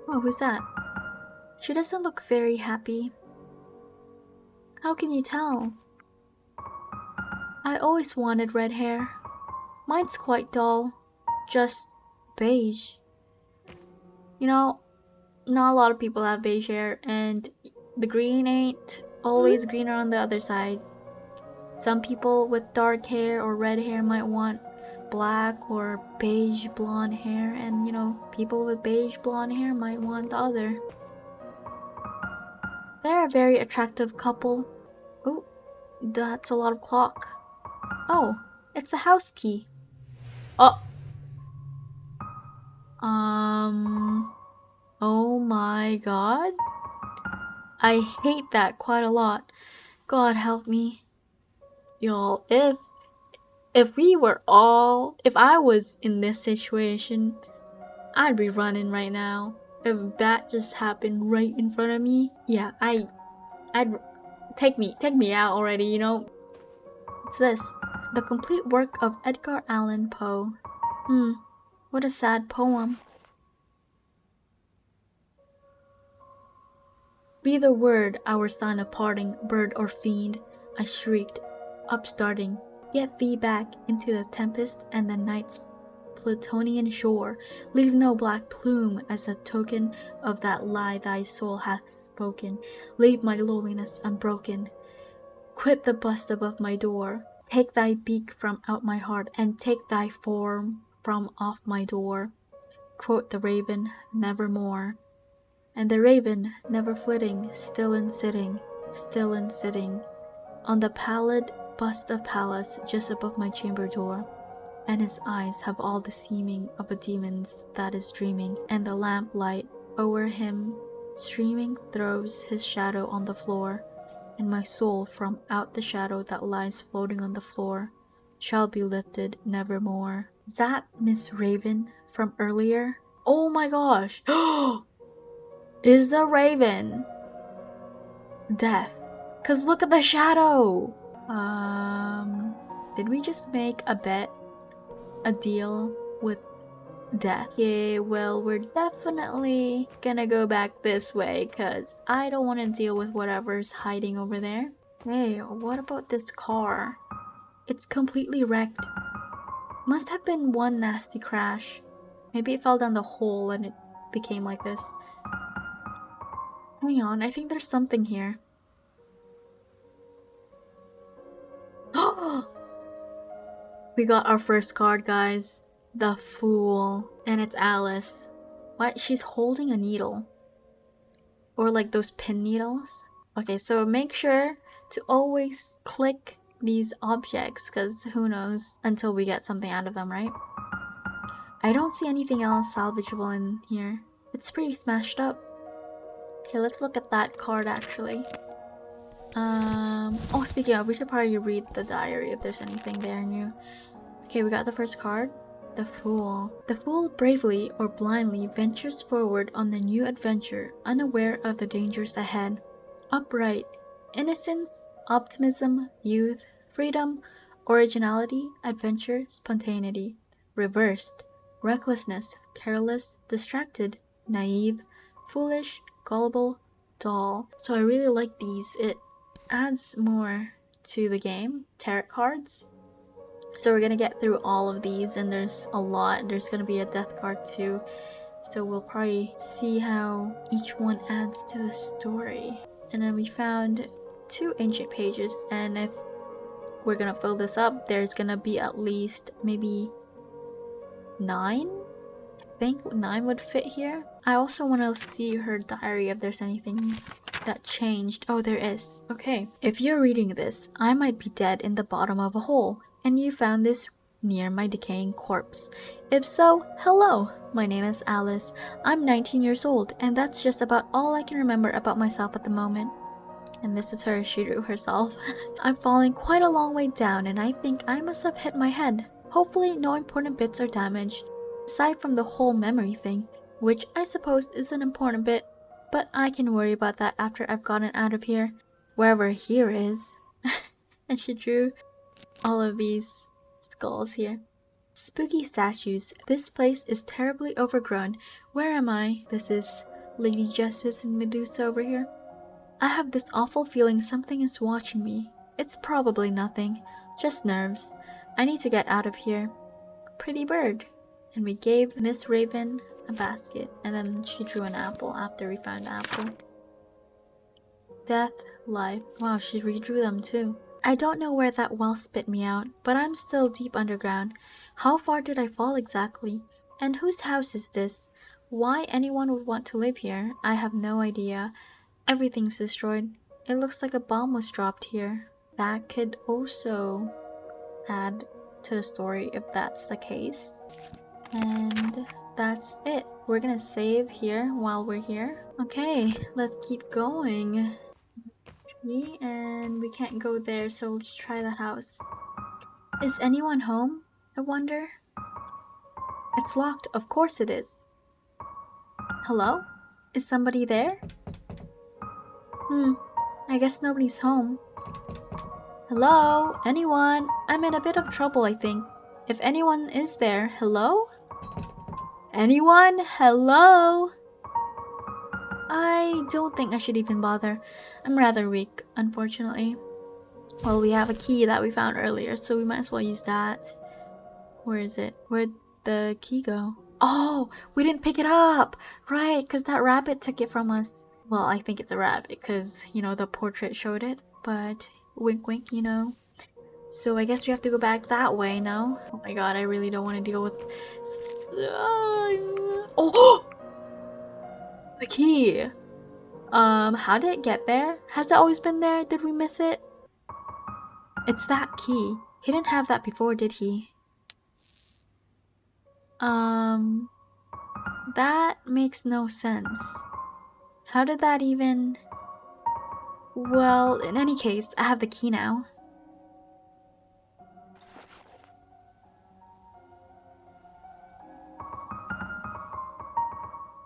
[SPEAKER 1] Oh, who's that? She doesn't look very happy. How can you tell? I always wanted red hair. Mine's quite dull, just beige. You know, not a lot of people have beige hair, and the green ain't always greener on the other side. Some people with dark hair or red hair might want black or beige blonde hair, and you know, people with beige blonde hair might want the other. They're a very attractive couple. Oh, that's a lot of clock. Oh, it's a house key. Oh. Oh my god. I hate that quite a lot. God help me. Y'all, if I was in this situation, I'd be running right now. If that just happened right in front of me, yeah, I'd take me out already, you know? What's this? The complete work of Edgar Allan Poe. What a sad poem. Be the word our sign of parting, bird or fiend, I shrieked, upstarting. Get thee back into the tempest and the night's Plutonian shore. Leave no black plume as a token of that lie thy soul hath spoken. Leave my lowliness unbroken. Quit the bust above my door. Take thy beak from out my heart, and take thy form from off my door. Quoth the raven, nevermore. And the raven, never flitting, still in sitting, on the pallid bust of Pallas just above my chamber door. And his eyes have all the seeming of a demon's that is dreaming, and the lamplight o'er him streaming throws his shadow on the floor, and my soul from out the shadow that lies floating on the floor shall be lifted nevermore. Is that Miss Raven from earlier? Oh my gosh! Is the Raven death? Cause look at the shadow! Did we just make a bet? A deal with death? Yeah, well, we're definitely gonna go back this way cause I don't want to deal with whatever's hiding over there. Hey, what about this car? It's completely wrecked. Must have been one nasty crash. Maybe it fell down the hole and it became like this. Hang on, I think there's something here. We got our first card, guys. The Fool. And it's Alice. What? She's holding a needle. Or like those pin needles. Okay, so make sure to always click these objects, because who knows until we get something out of them, right? I don't see anything else salvageable in here. It's pretty smashed up. Okay, let's look at that card actually. Oh, speaking of, we should probably read the diary if there's anything there new. Okay, we got the first card. The Fool. The fool bravely or blindly ventures forward on the new adventure, unaware of the dangers ahead. Upright. Innocence, optimism, youth, freedom, originality, adventure, spontaneity. Reversed. Recklessness, careless, distracted, naive, foolish, gullible, dull. So I really like these. It adds more to the game. Tarot cards. So we're gonna get through all of these, and there's a lot. There's gonna be a death card too. So we'll probably see how each one adds to the story. And then we found 2 ancient pages, and if we're gonna fill this up, there's gonna be at least maybe 9? I think 9 would fit here. I also want to see her diary if there's anything that changed. Oh, there is. Okay. If you're reading this, I might be dead in the bottom of a hole, and you found this near my decaying corpse. If so, hello. My name is Alice. I'm 19 years old, and that's just about all I can remember about myself at the moment. And this is her, she drew herself. I'm falling quite a long way down, and I think I must have hit my head. Hopefully no important bits are damaged, aside from the whole memory thing, which I suppose is an important bit, but I can worry about that after I've gotten out of here, wherever here is. And she drew all of these skulls here. Spooky statues. This place is terribly overgrown. Where am I? This is Lady Justice and Medusa over here. I have this awful feeling something is watching me. It's probably nothing, just nerves. I need to get out of here. Pretty bird. And we gave Miss Raven a basket, and then she drew an apple after we found the apple. Death, life. Wow, she redrew them too. I don't know where that well spit me out, but I'm still deep underground. How far did I fall exactly? And whose house is this? Why anyone would want to live here, I have no idea. Everything's destroyed. It looks like a bomb was dropped here. That could also add to the story if that's the case. And that's it. We're gonna save here while we're here. Okay, let's keep going. And we can't go there, so let's try the house. Is anyone home? I wonder. It's locked. Of course it is. Hello? Is somebody there? I guess nobody's home. Hello? Anyone? I'm in a bit of trouble, I think. If anyone is there, hello? Anyone? Hello? I don't think I should even bother. I'm rather weak, unfortunately. Well, we have a key that we found earlier, so we might as well use that. Where is it? Where'd the key go? Oh, we didn't pick it up! Right, because that rabbit took it from us. Well, I think it's a rabbit because, you know, the portrait showed it. But wink wink, you know. So I guess we have to go back that way, no? Oh my god, I really don't want to deal with... Oh! The key! How did it get there? Has it always been there? Did we miss it? It's that key. He didn't have that before, did he? That makes no sense. How did that even... Well, in any case, I have the key now.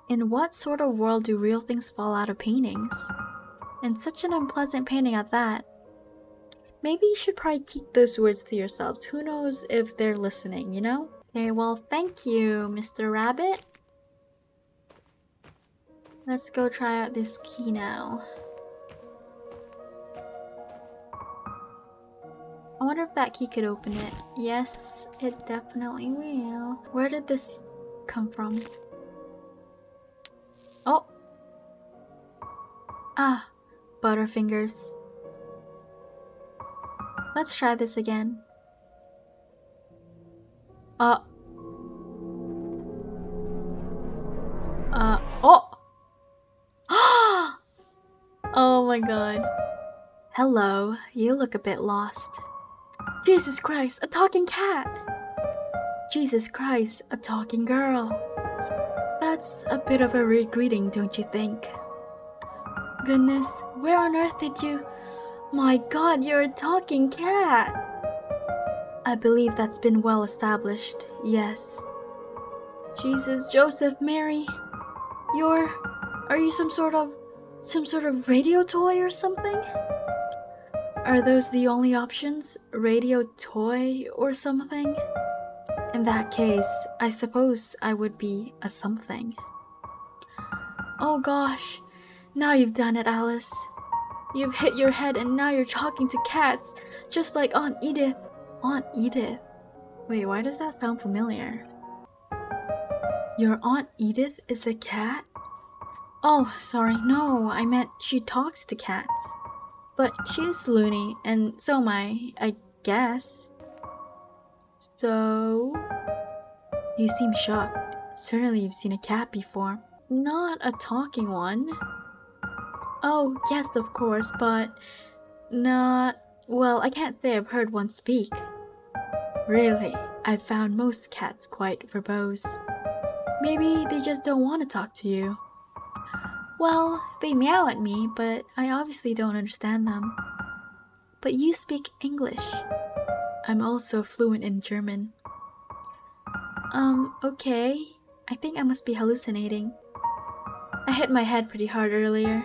[SPEAKER 1] In what sort of world do real things fall out of paintings? And such an unpleasant painting at that. Maybe you should probably keep those words to yourselves. Who knows if they're listening, you know? Okay, well, thank you, Mr. Rabbit. Let's go try out this key now. I wonder if that key could open it. Yes, it definitely will. Where did this come from? Oh! Ah, Butterfingers. Let's try this again. Oh! Oh my god. Hello, you look a bit lost. Jesus Christ, a talking cat! Jesus Christ, a talking girl. That's a bit of a rude greeting, don't you think? Goodness, where on earth did you... My god, you're a talking cat! I believe that's been well established, yes. Jesus, Joseph, Mary... Are you some sort of radio toy or something? Are those the only options? Radio toy or something? In that case, I suppose I would be a something. Oh gosh, now you've done it, Alice. You've hit your head and now you're talking to cats, just like Aunt Edith. Aunt Edith? Wait, why does that sound familiar? Your Aunt Edith is a cat? Oh, sorry, no, I meant she talks to cats. But she's loony, and so am I guess. So... You seem shocked. Certainly you've seen a cat before. Not a talking one. Oh, yes, of course, but not... Well, I can't say I've heard one speak. Really, I've found most cats quite verbose. Maybe they just don't want to talk to you. Well, they meow at me, but I obviously don't understand them. But you speak English. I'm also fluent in German. Okay. I think I must be hallucinating. I hit my head pretty hard earlier.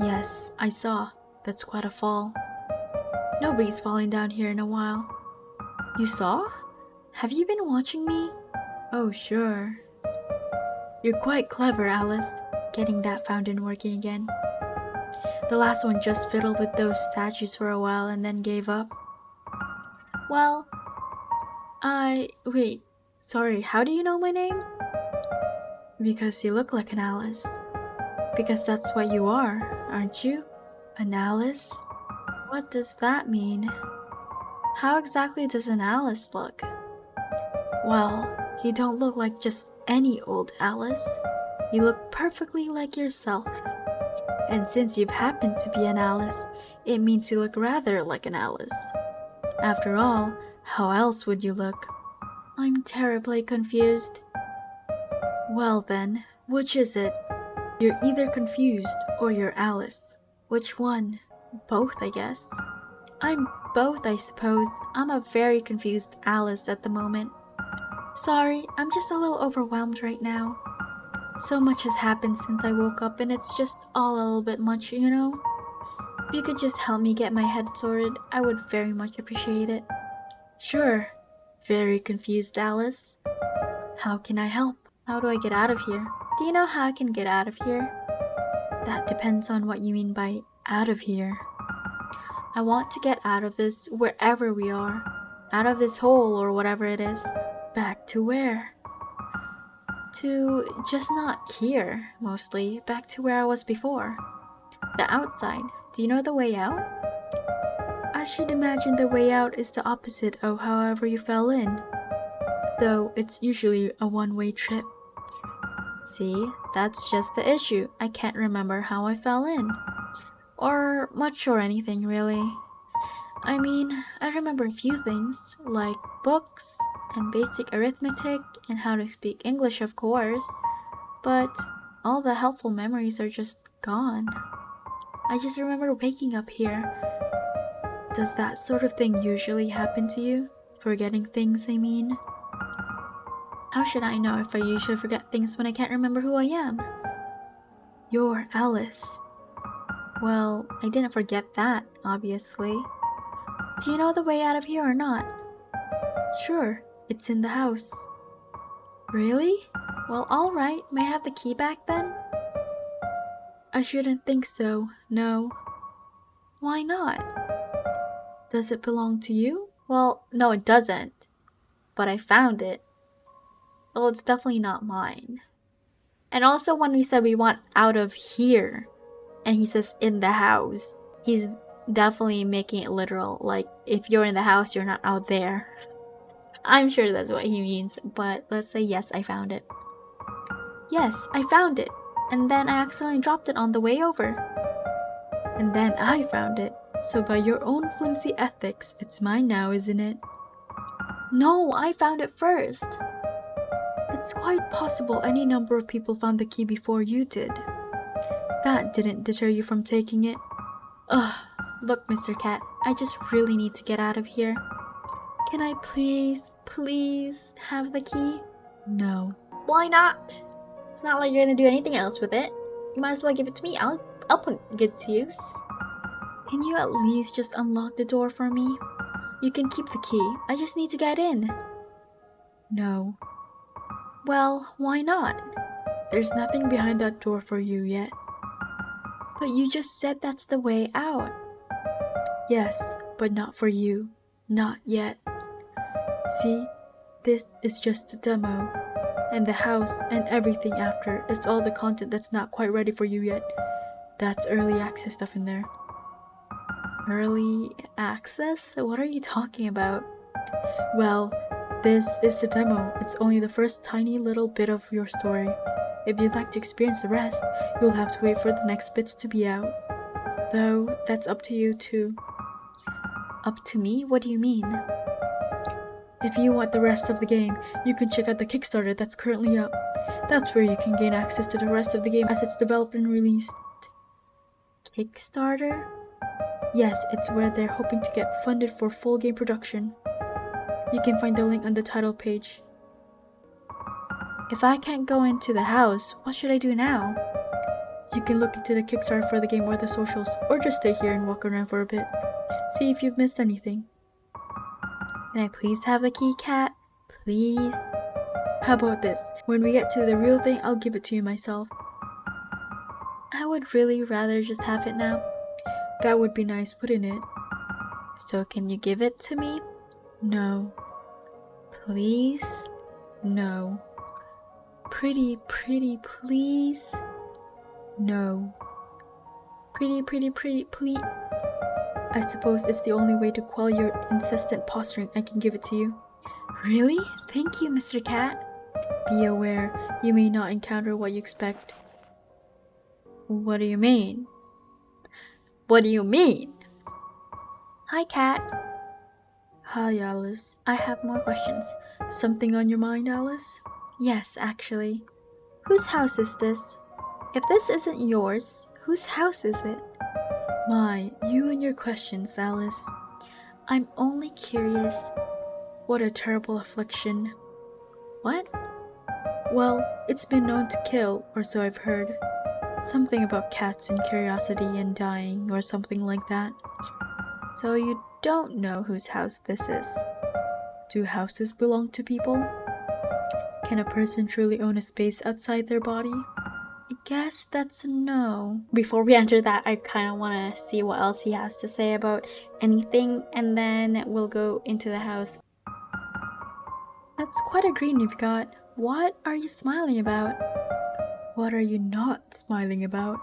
[SPEAKER 1] Yes, I saw. That's quite a fall. Nobody's fallen down here in a while. You saw? Have you been watching me? Oh, sure. You're quite clever, Alice, getting that fountain working again. The last one just fiddled with those statues for a while and then gave up. Well, wait, sorry, how do you know my name? Because you look like an Alice. Because that's what you are, aren't you? An Alice? What does that mean? How exactly does an Alice look? Well, you don't look like just any old Alice. You look perfectly like yourself. And since you've happened to be an Alice, it means you look rather like an Alice. After all, how else would you look? I'm terribly confused. Well then, which is it? You're either confused or you're Alice. Which one? Both, I guess. I'm both, I suppose. I'm a very confused Alice at the moment. Sorry, I'm just a little overwhelmed right now. So much has happened since I woke up and it's just all a little bit much, you know? If you could just help me get my head sorted, I would very much appreciate it. Sure. Very confused, Alice. How can I help? How do I get out of here? Do you know how I can get out of here? That depends on what you mean by out of here. I want to get out of this wherever we are. Out of this hole or whatever it is. Back to where? To just not here, mostly. Back to where I was before. The outside. Do you know the way out? I should imagine the way out is the opposite of however you fell in. Though it's usually a one-way trip. See, that's just the issue. I can't remember how I fell in. Or much or anything, really. I mean, I remember a few things, like books, and basic arithmetic, and how to speak English, of course. But all the helpful memories are just gone. I just remember waking up here. Does that sort of thing usually happen to you? Forgetting things, I mean? How should I know if I usually forget things when I can't remember who I am? You're Alice. Well, I didn't forget that, obviously. Do you know the way out of here or not? Sure, it's in the house. Really? Well, alright, may I have the key back then? I shouldn't think so, no. Why not? Does it belong to you? Well, no it doesn't. But I found it. Well, it's definitely not mine. And also when we said we want out of here, and he says in the house, he's definitely making it literal. Like, if you're in the house, you're not out there. I'm sure that's what he means, but let's say yes, I found it. Yes, I found it. And then I accidentally dropped it on the way over. And then I found it. So by your own flimsy ethics, it's mine now, isn't it? No, I found it first. It's quite possible any number of people found the key before you did. That didn't deter you from taking it. Ugh, look, Mr. Cat, I just really need to get out of here. Can I please have the key? No. Why not? It's not like you're gonna do anything else with it. You might as well give it to me. I'll put it to use. Can you at least just unlock the door for me? You can keep the key. I just need to get in. No. Well, why not? There's nothing behind that door for you yet. But you just said that's the way out. Yes, but not for you. Not yet. See, this is just a demo. and the house and everything after is all the content that's not quite ready for you yet. That's early access stuff in there. Early access? What are you talking about? Well, this is the demo. It's only the first tiny little bit of your story. If you'd like to experience the rest, you'll have to wait for the next bits to be out. Though, that's up to you too. Up to me? What do you mean? If you want the rest of the game, you can check out the Kickstarter that's currently up. That's where you can gain access to the rest of the game as it's developed and released. Kickstarter? Yes, it's where they're hoping to get funded for full game production. You can find the link on the title page. If I can't go into the house, what should I do now? You can look into the Kickstarter for the game or the socials, or just stay here and walk around for a bit. See if you've missed anything. Can I please have the key, Cat? Please? How about this? When we get to the real thing, I'll give it to you myself. I would really rather just have it now. That would be nice, wouldn't it? So can you give it to me? No. Please? No. Pretty, please? No. Pretty, please? I suppose it's the only way to quell your incessant posturing. I can give it to you. Really? Thank you, Mr. Cat. Be aware, you may not encounter what you expect. What do you mean? What do you mean? Hi, Cat. Hi, Alice. I have more questions. Something on your mind, Alice? Yes, actually. Whose house is this? If this isn't yours, whose house is it? My, you and your questions, Alice. I'm only curious. What a terrible affliction. What? Well, it's been known to kill, or so I've heard. Something about cats and curiosity and dying, or something like that. So you don't know whose house this is. Do houses belong to people? Can a person truly own a space outside their body? I guess that's a no. Before we enter that, I kind of want to see what else he has to say about anything, and then we'll go into the house. That's quite a grin you've got. What are you smiling about? What are you not smiling about?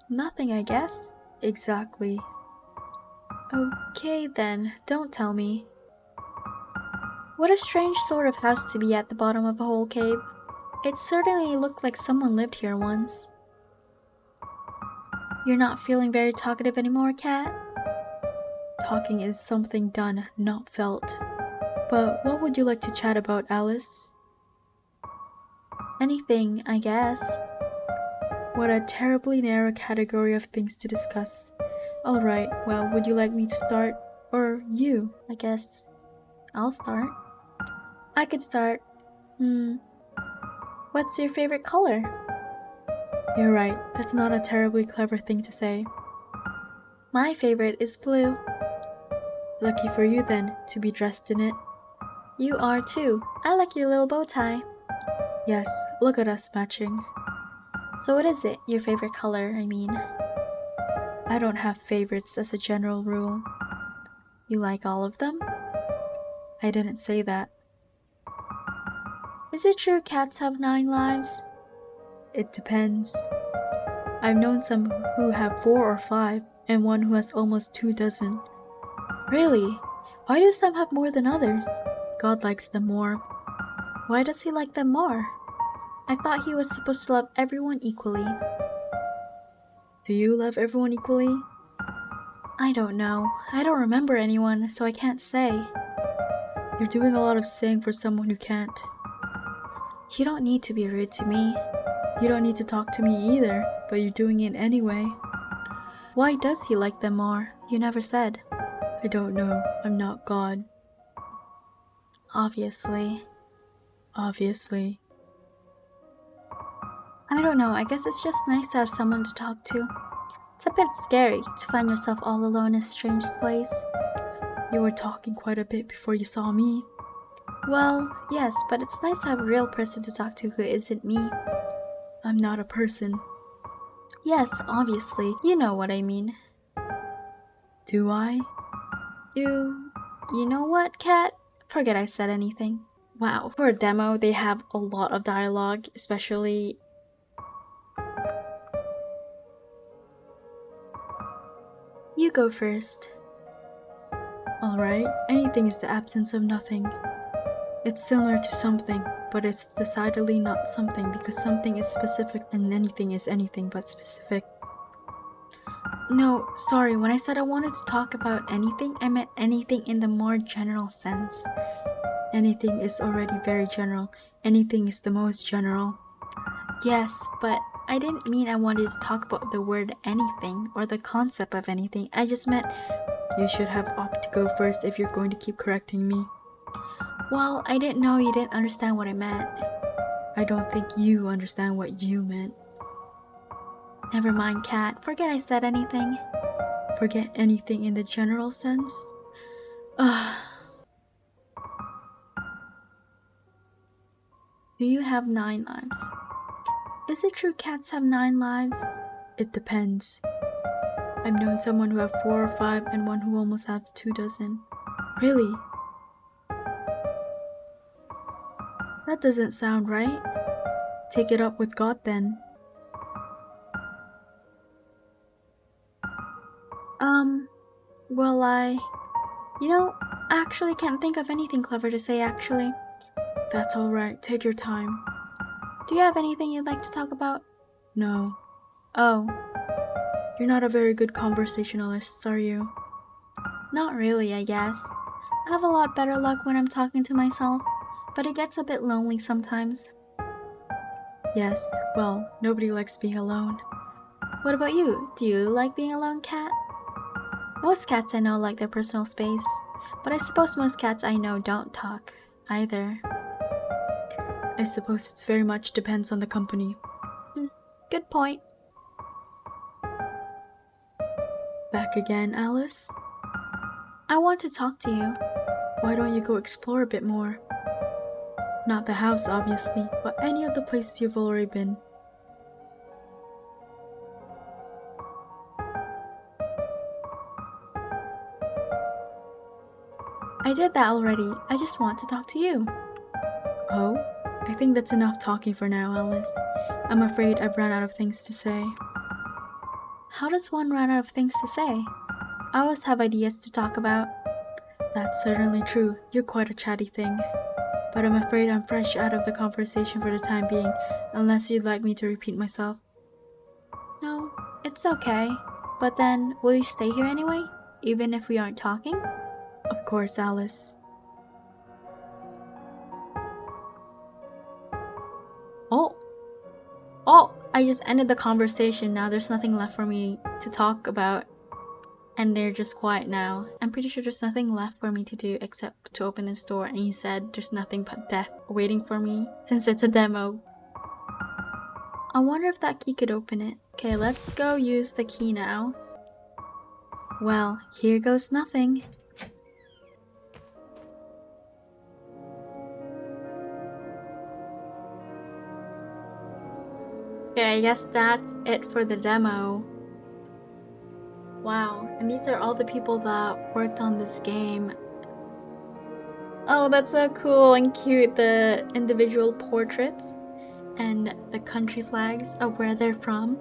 [SPEAKER 1] Nothing, I guess. Exactly. Okay then, don't tell me. What a strange sort of house to be at the bottom of a whole cave. It certainly looked like someone lived here once. You're not feeling very talkative anymore, Cat? Talking is something done, not felt. But what would you like to chat about, Alice? Anything, I guess. What a terribly narrow category of things to discuss. Alright, well, would you like me to start? Or you? I guess I'll start. I could start. What's your favorite color? You're right, that's not a terribly clever thing to say. My favorite is blue. Lucky for you then, to be dressed in it. You are too. I like your little bow tie. Yes, look at us matching. So what is it, your favorite color, I mean? I don't have favorites as a general rule. You like all of them? I didn't say that. Is it true cats have 9 lives? It depends. I've known some who have 4 or 5, and one who has almost 2 dozen. Really? Why do some have more than others? God likes them more. Why does he like them more? I thought he was supposed to love everyone equally. Do you love everyone equally? I don't know. I don't remember anyone, so I can't say. You're doing a lot of saying for someone who can't. You don't need to be rude to me. You don't need to talk to me either, but you're doing it anyway. Why does he like them more? You never said. I don't know. I'm not God. Obviously. Obviously. I don't know, I guess it's just nice to have someone to talk to. It's a bit scary to find yourself all alone in a strange place. You were talking quite a bit before you saw me. Well, yes, but it's nice to have a real person to talk to who isn't me. I'm not a person. Yes, obviously. You know what I mean. Do I? You know what, Cat? Forget I said anything. Wow, for a demo, they have a lot of dialogue, especially... You go first. Alright, anything is the absence of nothing. It's similar to something, but it's decidedly not something because something is specific and anything is anything but specific. No, sorry, when I said I wanted to talk about anything, I meant anything in the more general sense. Anything is already very general. Anything is the most general. Yes, but I didn't mean I wanted to talk about the word anything or the concept of anything. I just meant you should have opted to go first if you're going to keep correcting me. Well, I didn't know you didn't understand what I meant. I don't think you understand what you meant. Never mind, Cat. Forget I said anything. Forget anything in the general sense? Ugh. Do you have 9 lives? Is it true cats have 9 lives? It depends. I've known someone who have 4 or 5 and one who almost have 2 dozen. Really? That doesn't sound right. Take it up with God then. Well, I actually can't think of anything clever to say actually. That's alright, take your time. Do you have anything you'd like to talk about? No. Oh. You're not a very good conversationalist, are you? Not really, I guess. I have a lot better luck when I'm talking to myself, but it gets a bit lonely sometimes. Yes, well, nobody likes being alone. What about you? Do you like being alone, Cat? Most cats I know like their personal space, but I suppose most cats I know don't talk, either. I suppose it's very much depends on the company. Good point. Back again, Alice? I want to talk to you. Why don't you go explore a bit more? Not the house, obviously, but any of the places you've already been. I did that already. I just want to talk to you. Oh? I think that's enough talking for now, Alice. I'm afraid I've run out of things to say. How does one run out of things to say? I always have ideas to talk about. That's certainly true. You're quite a chatty thing. But I'm afraid I'm fresh out of the conversation for the time being, unless you'd like me to repeat myself. No, it's okay. But then, will you stay here anyway? Even if we aren't talking? Of course, Alice. Oh, I just ended the conversation. Now there's nothing left for me to talk about. And they're just quiet now. I'm pretty sure there's nothing left for me to do except to open this door. And he said there's nothing but death waiting for me since it's a demo. I wonder if that key could open it. Okay, let's go use the key now. Well, here goes nothing. Okay, I guess that's it for the demo. Wow, and these are all the people that worked on this game. Oh, that's so cool and cute, the individual portraits and the country flags of where they're from.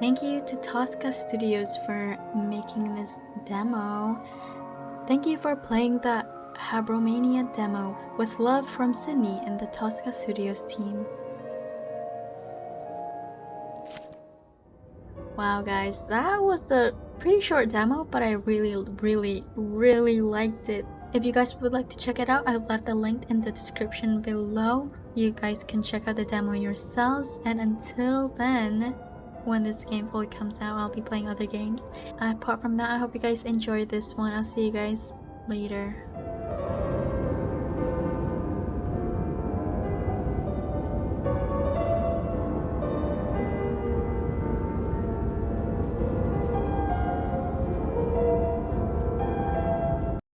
[SPEAKER 1] Thank you to Tosca Studios for making this demo. Thank you for playing the Habromania demo. With love from Sydney and the Tosca Studios team. Wow guys, that was a pretty short demo, but I really liked it. If you guys would like to check it out, I've left a link in the description below. You guys can check out the demo yourselves, and until then, when this game fully comes out, I'll be playing other games. Apart from that, I hope you guys enjoyed this one. I'll see you guys later.